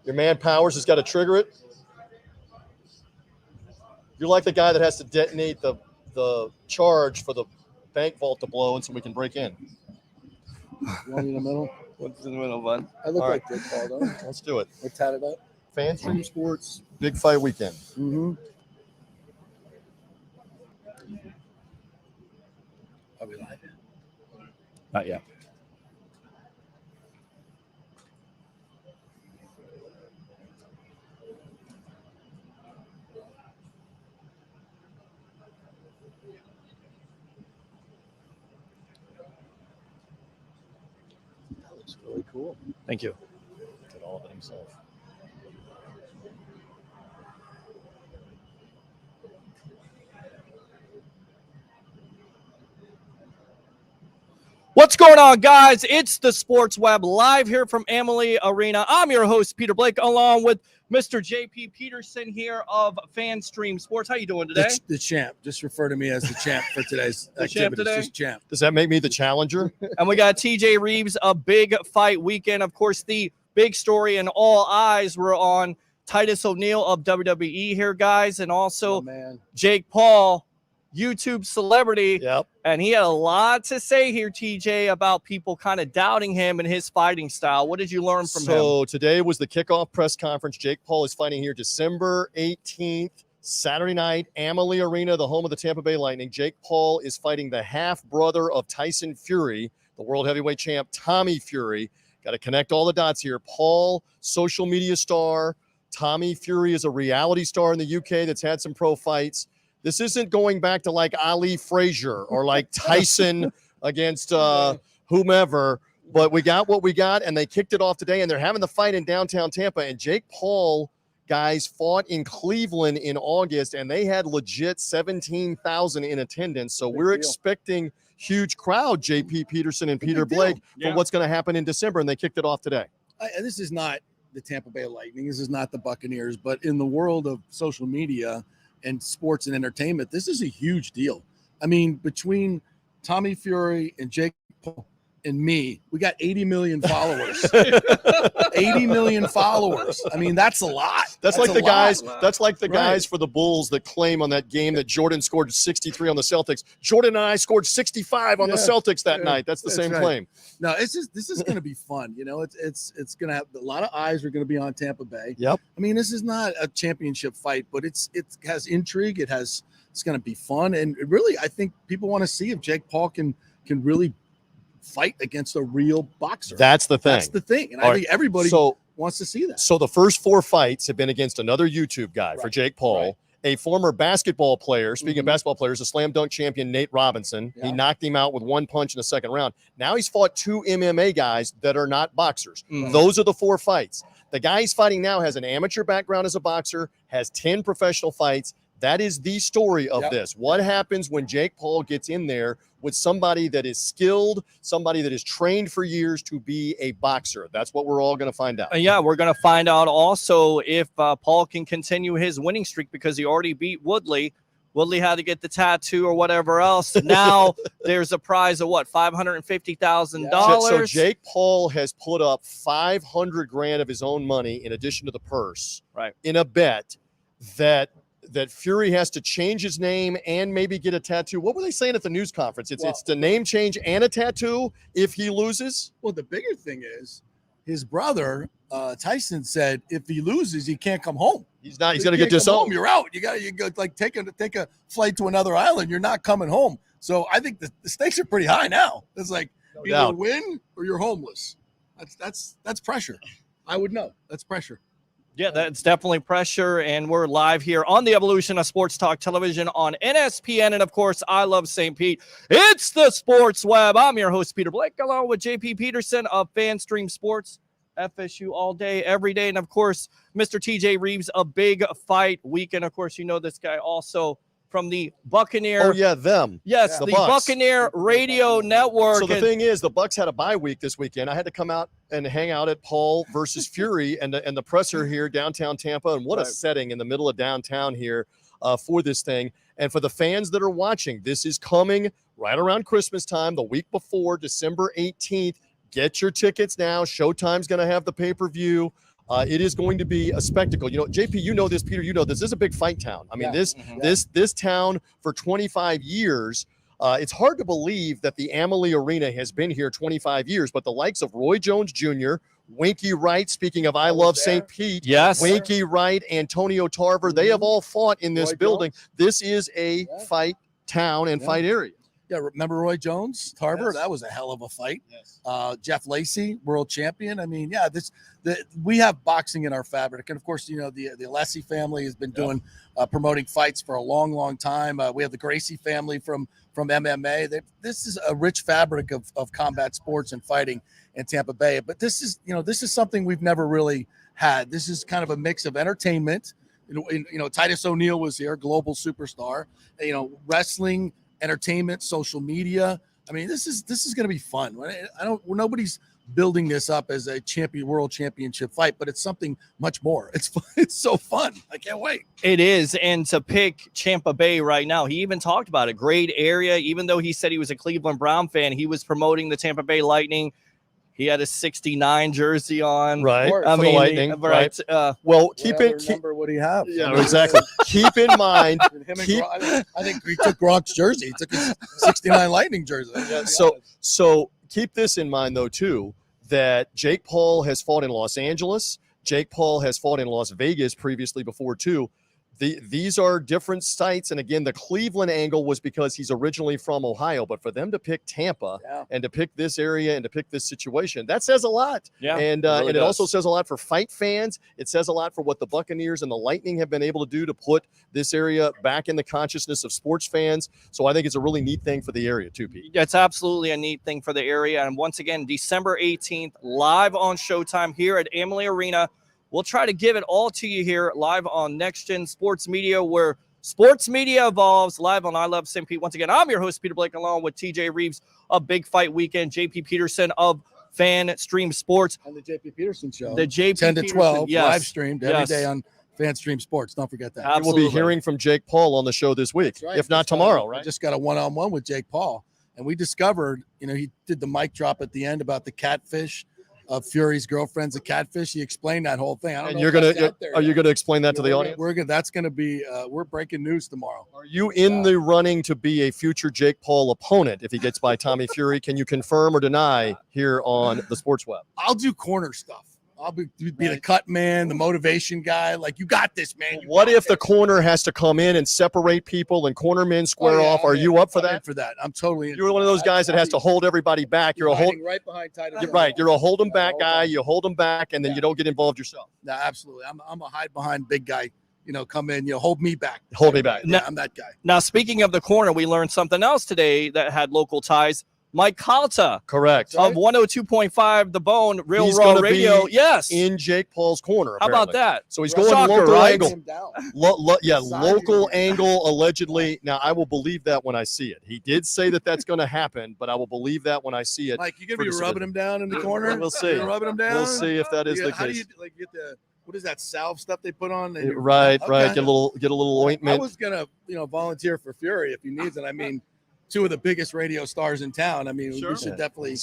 Your man Powers has got to trigger it. You're like the guy that has to detonate the charge for the bank vault to blow, and so we can break in. You want me in the middle? What's in the middle, bud? I look All like Jake Paul, don't I? Let's do it. We're tatted up. FanStream Sports, big fight weekend. Mm-hmm. Are we live? Not yet. That looks really cool. Thank you. Did all of it himself. What's going on, guys? It's the Sports Web live here from Amalie Arena. I'm your host, Peter Blake, along with Mr. JP Peterson here of FanStream Sports. How you doing today? The champ. Just refer to me as the champ for today's The champ activities. today? Just champ. Does that make me the challenger? And we got TJ Reeves, a big fight weekend. Of course, the big story and all eyes were on Titus O'Neil of WWE here, guys, and also Oh, man. Jake Paul, YouTube celebrity. Yep. And he had a lot to say here, TJ, about people kind of doubting him and his fighting style. What did you learn from him? So today was the kickoff press conference. Jake Paul is fighting here December 18th, Saturday night, Amalie Arena, the home of the Tampa Bay Lightning. Jake Paul is fighting the half-brother of Tyson Fury, the world heavyweight champ, Tommy Fury. Got to connect all the dots here. Paul, social media star. Tommy Fury is a reality star in the UK that's had some pro fights. This isn't going back to like Ali Frazier or like Tyson against whomever, but we got what we got, and they kicked it off today, and they're having the fight in downtown Tampa. And Jake Paul, guys, fought in Cleveland in August, and they had legit 17,000 in attendance. So we're expecting huge crowd, JP Peterson and Peter Blake, for what's going to happen in December, and they kicked it off today. And this is not the Tampa Bay Lightning. This is not the Buccaneers. But in the world of social media and sports and entertainment, this is a huge deal. I mean, between Tommy Fury and Jake Paul and me, we got 80 million followers. 80 million followers. I mean, that's a lot. That's like the guys. Wow. That's like the guys for the Bulls that claim on that game that Jordan scored 63 on the Celtics. Jordan and I scored 65 on the Celtics that night. That's the same claim. No, this is going to be fun. You know, it's going to have a lot of eyes are going to be on Tampa Bay. Yep. I mean, this is not a championship fight, but it has intrigue. It's going to be fun, and really, I think people want to see if Jake Paul can really fight against a real boxer. That's the thing. That's the thing, and I think everybody wants to see that. So the first 4 fights have been against another YouTube guy for Jake Paul, a former basketball player. Speaking of basketball players, a slam dunk champion, Nate Robinson. He knocked him out with 1 punch in the second round. Now he's fought 2 MMA guys that are not boxers. Those are the 4 fights. The guy he's fighting now has an amateur background as a boxer, has 10 professional fights. That is the story of this. What happens when Jake Paul gets in there with somebody that is skilled, somebody that is trained for years to be a boxer? That's what we're all going to find out. Yeah, we're going to find out also if Paul can continue his winning streak, because he already beat Woodley. Woodley had to get the tattoo or whatever else. Now there's a prize of what, $550,000. So Jake Paul has put up $500,000 of his own money in addition to the purse, in a bet that Fury has to change his name and maybe get a tattoo. What were they saying at the news conference? It's the name change and a tattoo if he loses? Well, the bigger thing is his brother, Tyson, said if he loses, he can't come home. He's going to get disowned. You're out. You got like take a flight to another island. You're not coming home. So I think the stakes are pretty high now. It's like either win or you're homeless. That's pressure. I would know. That's pressure. Yeah, that's definitely pressure, and we're live here on the Evolution of Sports Talk Television on NSPN, and of course, I love St. Pete. It's the Sports Web. I'm your host, Peter Blake, along with JP Peterson of FanStream Sports, FSU all day, every day, and of course, Mr. TJ Reeves, a big fight weekend. Of course, you know this guy also from the Buccaneer. Oh, yeah, them. Yes, the Buccaneer Radio Network. So the thing is, the Bucs had a bye week this weekend. I had to come out and hang out at Paul versus Fury and the presser here downtown Tampa. And what a setting in the middle of downtown here for this thing. And for the fans that are watching, this is coming right around Christmas time, the week before, December 18th. Get your tickets now. Showtime's going to have the pay-per-view. It is going to be a spectacle. You know, JP, you know this, Peter, you know this. This is a big fight town. I mean, this town for 25 years. It's hard to believe that the Amalie Arena has been here 25 years, but the likes of Roy Jones Jr., Winky Wright, speaking of I Love St. Pete, yes, Winky Wright, Antonio Tarver, they have all fought in this building. This is a fight town and fight area. Yeah, remember Roy Jones, Tarver? Yes. That was a hell of a fight. Yes. Jeff Lacey, world champion. I mean, yeah, we have boxing in our fabric, and of course, you know the Alessi family has been doing promoting fights for a long, long time. We have the Gracie family from MMA. This is a rich fabric of combat sports and fighting in Tampa Bay. But this is something we've never really had. This is kind of a mix of entertainment. You know, Titus O'Neil was here, global superstar. You know, wrestling, entertainment, social media. I mean, this is going to be fun. Nobody's building this up as a world championship fight, but it's something much more. It's so fun. I can't wait. It is. And to pick Tampa Bay right now, he even talked about a great area. Even though he said he was a Cleveland Brown fan, he was promoting the Tampa Bay Lightning. He had a 69 jersey on. Right. I mean, Lightning. Right. Well, keep it. Number what do you have? Yeah, exactly. Keep in mind. I think he took Gronk's jersey. He took his 69 Lightning jersey. Yeah, so keep this in mind, though, too, that Jake Paul has fought in Los Angeles. Jake Paul has fought in Las Vegas previously before, too. These are different sites. And again, the Cleveland angle was because he's originally from Ohio. But for them to pick Tampa and to pick this area and to pick this situation, that says a lot. Yeah, and it also says a lot for fight fans. It says a lot for what the Buccaneers and the Lightning have been able to do to put this area back in the consciousness of sports fans. So I think it's a really neat thing for the area, too, Pete. It's absolutely a neat thing for the area. And once again, December 18th, live on Showtime here at Amalie Arena. We'll try to give it all to you here live on Next Gen Sports Media, where sports media evolves, live on I Love St. Pete. Once again, I'm your host, Peter Blake, along with TJ Reeves of Big Fight Weekend, JP Peterson of Fan Stream Sports. And the JP Peterson Show. The JP 10 to 12, yes. live streamed every day on Fan Stream Sports. Don't forget that. Absolutely. We'll be hearing from Jake Paul on the show this week, right. if not tomorrow, right? I just got a one-on-one with Jake Paul, and we discovered, he did the mic drop at the end about the catfish. Of Fury's girlfriend's a catfish. He explained that whole thing. Are you gonna explain that to the audience? That's gonna be we're breaking news tomorrow. Are you in the running to be a future Jake Paul opponent if he gets by Tommy Fury? Can you confirm or deny here on the Sports Web? I'll do corner stuff. I'll be the cut man, the motivation guy. Like, you got this, man. What if the corner has to come in and separate people and corner men square off? Are you up for that? For that, I'm totally. You're one of those guys that has to hold everybody back. You're right behind Titus. You're right. You're a hold them back guy. You hold them back, and then you don't get involved yourself. No, absolutely. I'm a hide behind big guy. Come in. Hold me back. Hold me back. Yeah, I'm that guy. Now, speaking of the corner, we learned something else today that had local ties. Mike Calta, correct, of 102.5 The Bone, Real He's Raw Radio. Yes, in Jake Paul's corner. How about that? So he's going local angle. Local angle allegedly. Now I will believe that when I see it. He did say that that's going to happen, but I will believe that when I see it. Mike, you gonna be rubbing him down in the corner? We'll see. Rubbing him down. We'll see if that is the case. How do you get the? What is that salve stuff they put on? Right. Get a little ointment. I was gonna volunteer for Fury if he needs it. I mean, two of the biggest radio stars in town. I mean, we should definitely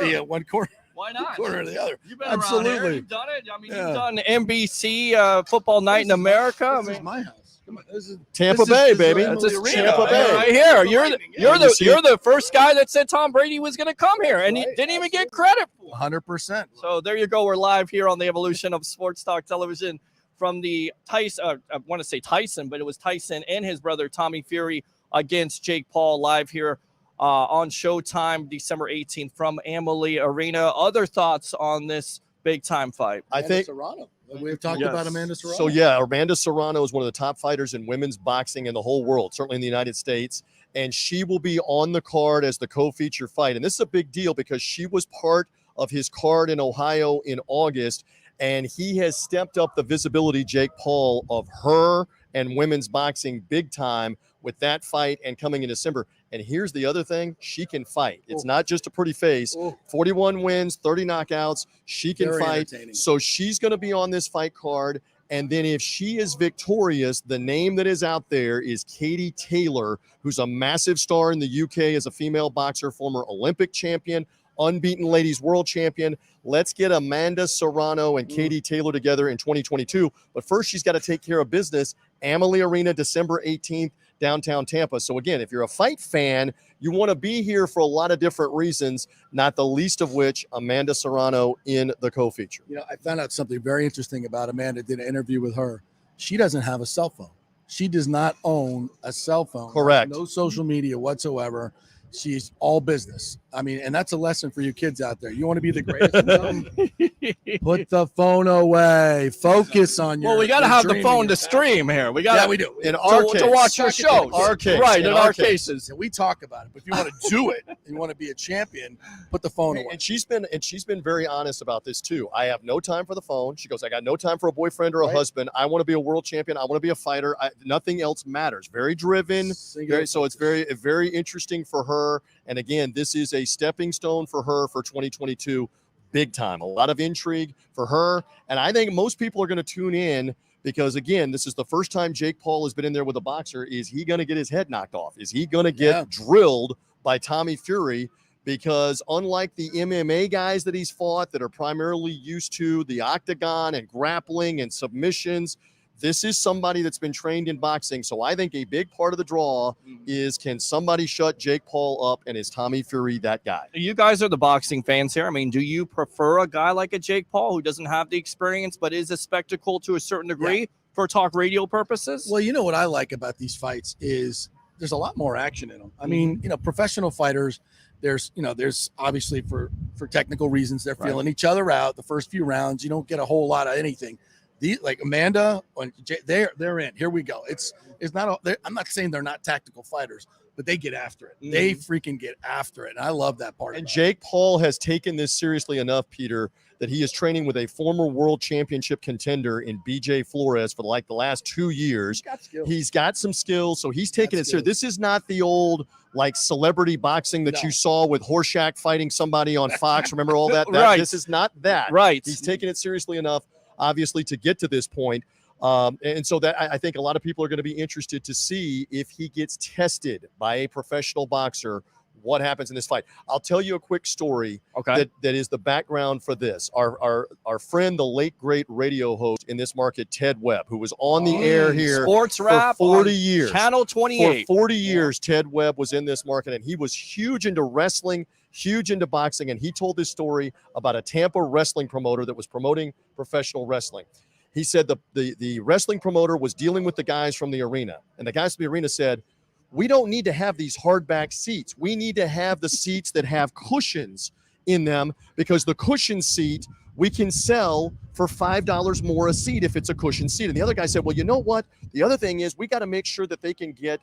be at one corner. Why not? Corner or the other. You've been Absolutely. Around here. You've done it. I mean, you've done NBC Football Night in America. This is my house. Come on, this is Tampa Bay, baby. That's This Tampa Bay right here. You're the first guy that said Tom Brady was going to come here, and he didn't even get credit for it. 100%. So there you go. We're live here on the evolution of Sports Talk Television from the Tyson. I want to say Tyson, but it was Tyson and his brother Tommy Fury against Jake Paul live here on Showtime, December 18th from Amalie Arena. Other thoughts on this big time fight? I think Serrano. We've talked about Amanda Serrano. So yeah, Amanda Serrano is one of the top fighters in women's boxing in the whole world, certainly in the United States. And she will be on the card as the co-feature fight. And this is a big deal because she was part of his card in Ohio in August. And he has stepped up the visibility, Jake Paul, of her and women's boxing big time with that fight and coming in December. And here's the other thing. She can fight. It's not just a pretty face. 41 wins, 30 knockouts. She can fight. So she's going to be on this fight card. And then if she is victorious, the name that is out there is Katie Taylor, who's a massive star in the UK as a female boxer, former Olympic champion, unbeaten ladies world champion. Let's get Amanda Serrano and Katie Taylor together in 2022. But first, she's got to take care of business. Amalie Arena, December 18th, downtown Tampa. So again, if you're a fight fan, you want to be here for a lot of different reasons, not the least of which Amanda Serrano in the co-feature. I found out something very interesting about Amanda. Did an interview with her. She doesn't have a cell phone. She does not own a cell phone. Correct. No social media whatsoever. She's all business. I mean, and that's a lesson for you kids out there. You want to be the greatest in something? Put the phone away. Focus on your. Well, we got to have the phone to stream here. We got. Yeah, we do. In our case, to watch your shows. Our case, right? In our case. cases, And we talk about it. But if you want to do it and you want to be a champion, put the phone away. And she's been very honest about this too. I have no time for the phone. She goes, I got no time for a boyfriend or a husband. I want to be a world champion. I want to be a fighter. Nothing else matters. Very driven. So it's very interesting for her. And again, this is a stepping stone for her for 2022. Big time. A lot of intrigue for her. And I think most people are going to tune in because, again, this is the first time Jake Paul has been in there with a boxer. Is he going to get his head knocked off? Is he going to get drilled by Tommy Fury? Because unlike the MMA guys that he's fought that are primarily used to the octagon and grappling and submissions, this is somebody that's been trained in boxing. So I think a big part of the draw is, can somebody shut Jake Paul up, and is Tommy Fury that guy? you guys are the boxing fans here. I mean, do you prefer a guy like a Jake Paul who doesn't have the experience but is a spectacle to a certain degree for talk radio purposes? Well, you know what I like about these fights is there's a lot more action in them. I mean, professional fighters, there's obviously for technical reasons, they're feeling each other out. The first few rounds, you don't get a whole lot of anything. Like Amanda, they're in. Here we go. It's not. I'm not saying they're not tactical fighters, but they get after it. They freaking get after it, and I love that part. And Jake Paul has taken this seriously enough, Peter, that he is training with a former world championship contender in BJ Flores for like the last 2 years. He's got some skills, so he's taking it serious. This is not the old like celebrity boxing that you saw with Horshack fighting somebody on Fox. Remember all that? This is not that. Right. He's taking it seriously enough, obviously, to get to this point. And so that I think a lot of people are going to be interested to see if he gets tested by a professional boxer, what happens in this fight. I'll tell you a quick story that is the background for this. Our friend, the late great radio host in this market, Ted Webb, who was on the air here Sports Rap for 40 years. Channel 28. For 40 years, Ted Webb was in this market, and he was huge into wrestling, huge into boxing, and he told this story about a Tampa wrestling promoter that was promoting professional wrestling. He said the wrestling promoter was dealing with the guys from the arena, and the guys from the arena said, we don't need to have these hardback seats. We need to have the seats that have cushions in them, because the cushion seat we can sell for $5 more a seat if it's a cushion seat. And the other guy said, well, you know what? The other thing is we got to make sure that they can get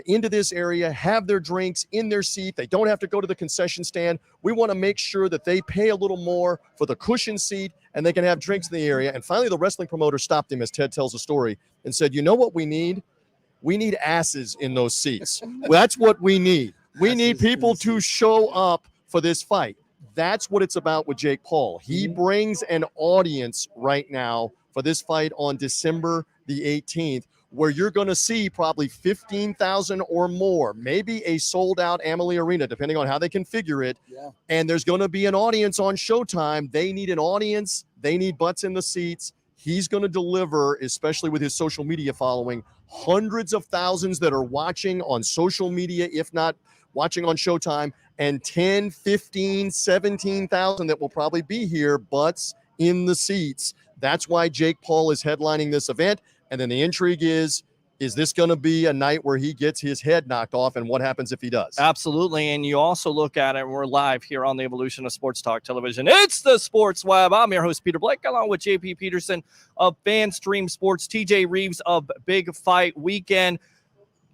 into this area, have their drinks in their seat. They don't have to go to the concession stand. We want to make sure that they pay a little more for the cushion seat and they can have drinks in the area. And finally, the wrestling promoter stopped him, as Ted tells the story, and said, you know what we need? We need asses in those seats. That's what we need. We need people to show up for this fight. That's what it's about with Jake Paul. He brings an audience right now for this fight on December the 18th, where you're going to see probably 15,000 or more, maybe a sold-out Amalie Arena, depending on how they configure it. And there's going to be an audience on Showtime. They need an audience. They need butts in the seats. He's going to deliver, especially with his social media following, hundreds of thousands that are watching on social media, if not watching on Showtime, and 10, 15, 17,000 that will probably be here, butts in the seats. That's why Jake Paul is headlining this event. And then the intrigue is this going to be a night where he gets his head knocked off, and what happens if he does? Absolutely. And you also look at it, we're live here on the Evolution of Sports Talk Television. It's the Sports Web. I'm your host, Peter Blake, along with JP Peterson of FanStream Sports, TJ Reeves of Big Fight Weekend.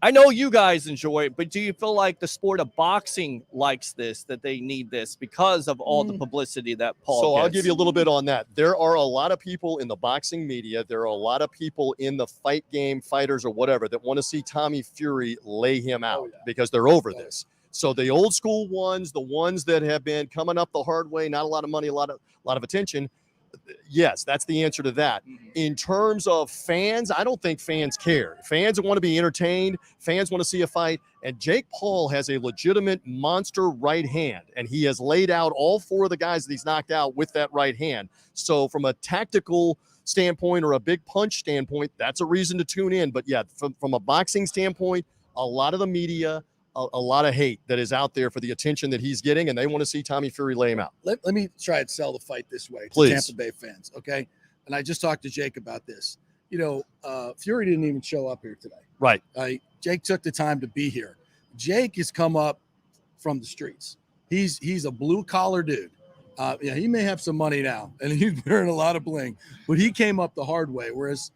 I know you guys enjoy it, but do you feel like the sport of boxing likes this, that they need this because of all the publicity that Paul gets? I'll give you a little bit on that. There are a lot of people in the boxing media, there are a lot of people in the fight game, fighters or whatever, that want to see Tommy Fury lay him out because they're over this. So the old school ones, the ones that have been coming up the hard way, not a lot of money, a lot of attention, Yes, that's the answer to that. In terms of fans, I don't think fans care. Fans want to be entertained. Fans want to see a fight. And Jake Paul has a legitimate monster right hand, and he has laid out all 4 of the guys that he's knocked out with that right hand. So from a tactical standpoint or a big punch standpoint, that's a reason to tune in. But yeah, from a boxing standpoint, a lot of the media, a lot of hate that is out there for the attention that he's getting, and they want to see Tommy Fury lay him out. Let me try and sell the fight this way to Please. Tampa Bay fans, okay? And I just talked to Jake about this. Fury didn't even show up here today. Right. Jake took the time to be here. Jake has come up from the streets. He's a blue-collar dude. He may have some money now, and he's wearing a lot of bling, but he came up the hard way, whereas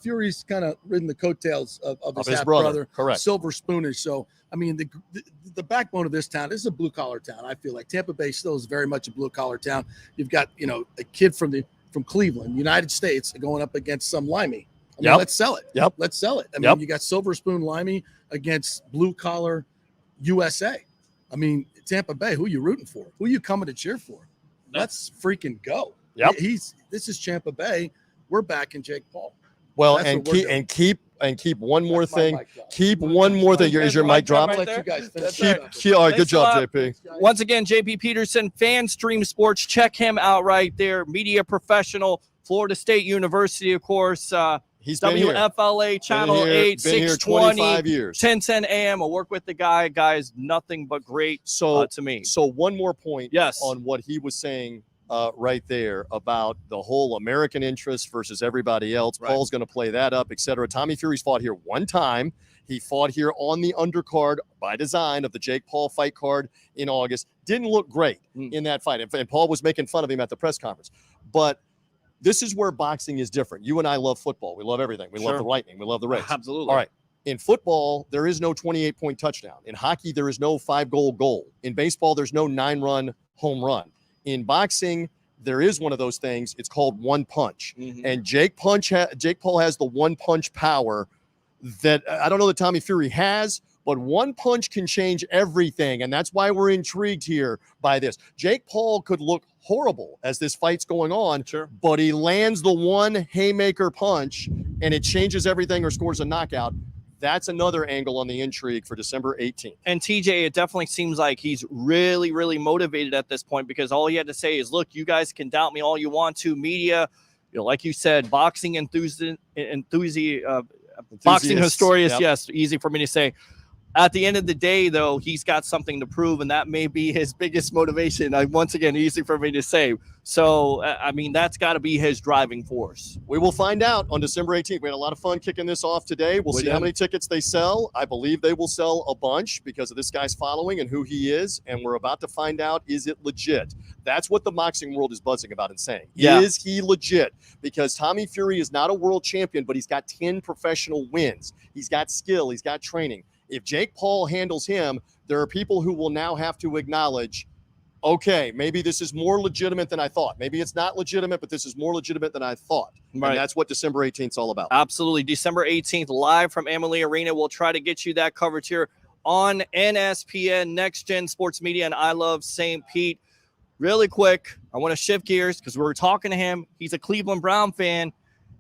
Fury's kind of ridden the coattails of his half-brother. Correct. Silver spoonish. So, I mean, the backbone of this town, this is a blue-collar town, I feel like. Tampa Bay still is very much a blue-collar town. You've got, a kid from Cleveland, United States, going up against some Limey. Let's sell it. Yep. Let's sell it. I mean, you got Silver Spoon Limey against blue-collar USA. I mean, Tampa Bay, who are you rooting for? Who are you coming to cheer for? Let's freaking go. Yep. This is Tampa Bay. We're back in Jake Paul. Well, and keep one more thing. Keep one more thing. Is your mic drop? Let you guys finish. All right, good job, JP. Once again, JP Peterson, Fan Stream Sports. Check him out right there. Media professional, Florida State University, of course. He's been here. WFLA Channel 8, been 620, 25 years. 1010 AM. I work with the guy. Guy's nothing but great to me. So one more point Yes. on what he was saying right there about the whole American interest versus everybody else. Right. Paul's going to play that up, etc. Tommy Fury's fought here one time. He fought here on the undercard by design of the Jake Paul fight card in August. Didn't look great in that fight. And Paul was making fun of him at the press conference. But this is where boxing is different. You and I love football. We love everything. We love the lightning. We love the race. Absolutely. All right. In football, there is no 28-point touchdown. In hockey, there is no 5-goal goal. In baseball, there's no 9-run home run. In boxing, there is one of those things. It's called one punch. And Jake Paul has the one punch power that I don't know that Tommy Fury has, but one punch can change everything. And that's why we're intrigued here by this. Jake Paul could look horrible as this fight's going on, but he lands the one haymaker punch and it changes everything or scores a knockout. That's another angle on the intrigue for December 18th. And TJ, it definitely seems like he's really, really motivated at this point, because all he had to say is, look, you guys can doubt me all you want to. Media, like you said, boxing boxing historians, yes, easy for me to say. At the end of the day, though, he's got something to prove, and that may be his biggest motivation. Once again, easy for me to say. So, I mean, that's got to be his driving force. We will find out on December 18th. We had a lot of fun kicking this off today. We'll see how many tickets they sell. I believe they will sell a bunch because of this guy's following and who he is, and we're about to find out, is it legit? That's what the boxing world is buzzing about and saying. Yeah. Is he legit? Because Tommy Fury is not a world champion, but he's got 10 professional wins. He's got skill. He's got training. If Jake Paul handles him, there are people who will now have to acknowledge, okay, maybe this is more legitimate than I thought. Maybe it's not legitimate, but this is more legitimate than I thought. Right. And that's what December 18th is all about. Absolutely. December 18th, live from Amalie Arena. We'll try to get you that coverage here on NSPN, Next Gen Sports Media, and I Love St. Pete. Really quick, I want to shift gears because we were talking to him. He's a Cleveland Brown fan.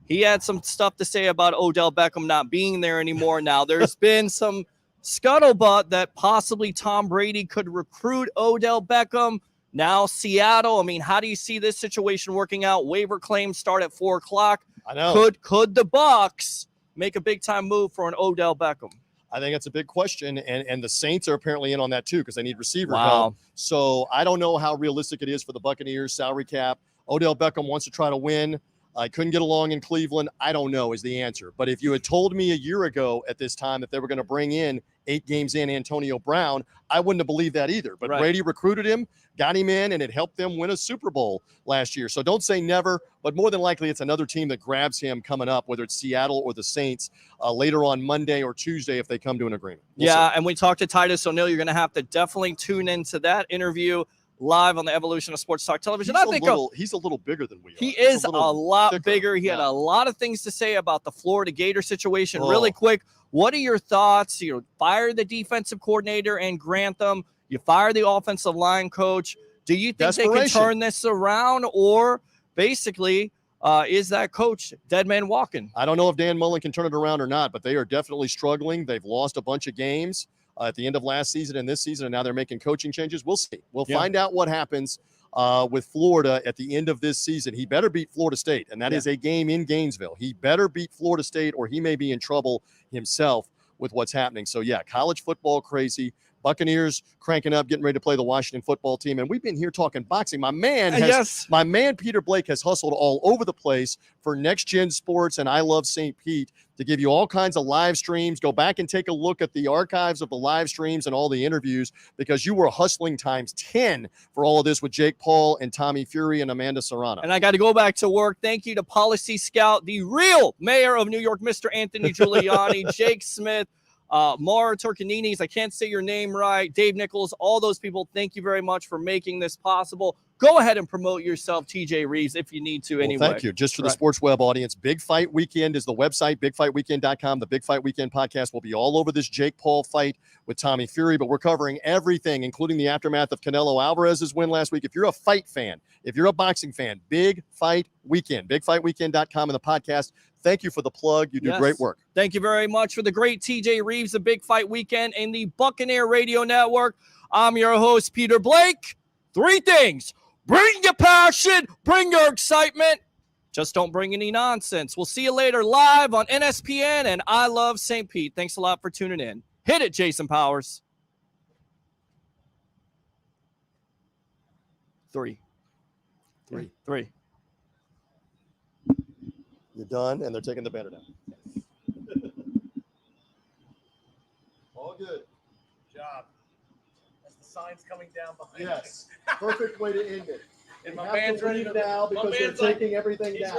He had some stuff to say about Odell Beckham not being there anymore. Now, there's been some scuttlebutt that possibly Tom Brady could recruit Odell Beckham. Now Seattle, I mean, how do you see this situation working out? Waiver claims start at 4 o'clock. I know. Could the Bucs make a big time move for an Odell Beckham? I think that's a big question, and the Saints are apparently in on that too because they need receiver Wow. help. So I don't know how realistic it is for the Buccaneers salary cap. Odell Beckham wants to try to win. I couldn't get along in Cleveland. I don't know is the answer. But if you had told me a year ago at this time that they were going to bring in 8 games in Antonio Brown, I wouldn't have believed that either. But Brady recruited him, got him in, and it helped them win a Super Bowl last year. So don't say never, but more than likely it's another team that grabs him coming up, whether it's Seattle or the Saints, later on Monday or Tuesday if they come to an agreement. We'll see. And we talked to Titus O'Neil. You're going to have to definitely tune into that interview live on the Evolution of Sports Talk Television. He's a little bigger than we are. He is a lot thicker. bigger. He had a lot of things to say about the Florida Gator situation. Really quick, what are your thoughts? You fire the defensive coordinator and Grantham. You fire the offensive line coach. Do you think they can turn this around, or basically, is that coach dead man walking? I don't know if Dan Mullen can turn it around or not, but they are definitely struggling. They've lost a bunch of games at the end of last season and this season, and now they're making coaching changes. We'll see. We'll find out what happens with Florida at the end of this season. He better beat Florida State, and that is a game in Gainesville. He better beat Florida State, or he may be in trouble himself with what's happening. So, yeah, college football crazy. Buccaneers cranking up, getting ready to play the Washington football team. And we've been here talking boxing. My man Peter Blake has hustled all over the place for Next Gen Sports and I Love St. Pete to give you all kinds of live streams. Go back and take a look at the archives of the live streams and all the interviews, because you were hustling times 10 for all of this with Jake Paul and Tommy Fury and Amanda Serrano. And I got to go back to work. Thank you to Policy Scout, the real mayor of New York, Mr. Anthony Giuliani, Jake Smith, Mara Turcanini's, I can't say your name right, Dave Nichols, all those people, thank you very much for making this possible. Go ahead and promote yourself, TJ Reeves, if you need to anyway. Thank you. Just for the Sports Web audience, Big Fight Weekend is the website, bigfightweekend.com. The Big Fight Weekend podcast will be all over this Jake Paul fight with Tommy Fury, but we're covering everything, including the aftermath of Canelo Alvarez's win last week. If you're a fight fan, if you're a boxing fan, Big Fight Weekend, bigfightweekend.com and the podcast. Thank you for the plug. You do great work. Thank you very much for the great TJ Reeves, the Big Fight Weekend, and the Buccaneer Radio Network. I'm your host, Peter Blake. 3 things. Bring your passion. Bring your excitement. Just don't bring any nonsense. We'll see you later live on NSPN and I Love St. Pete. Thanks a lot for tuning in. Hit it, Jason Powers. 3. You're done, and they're taking the banner down. All good. Good job. As the sign's coming down behind Yes. Perfect way to end it. And my man's ready now because they're taking everything down.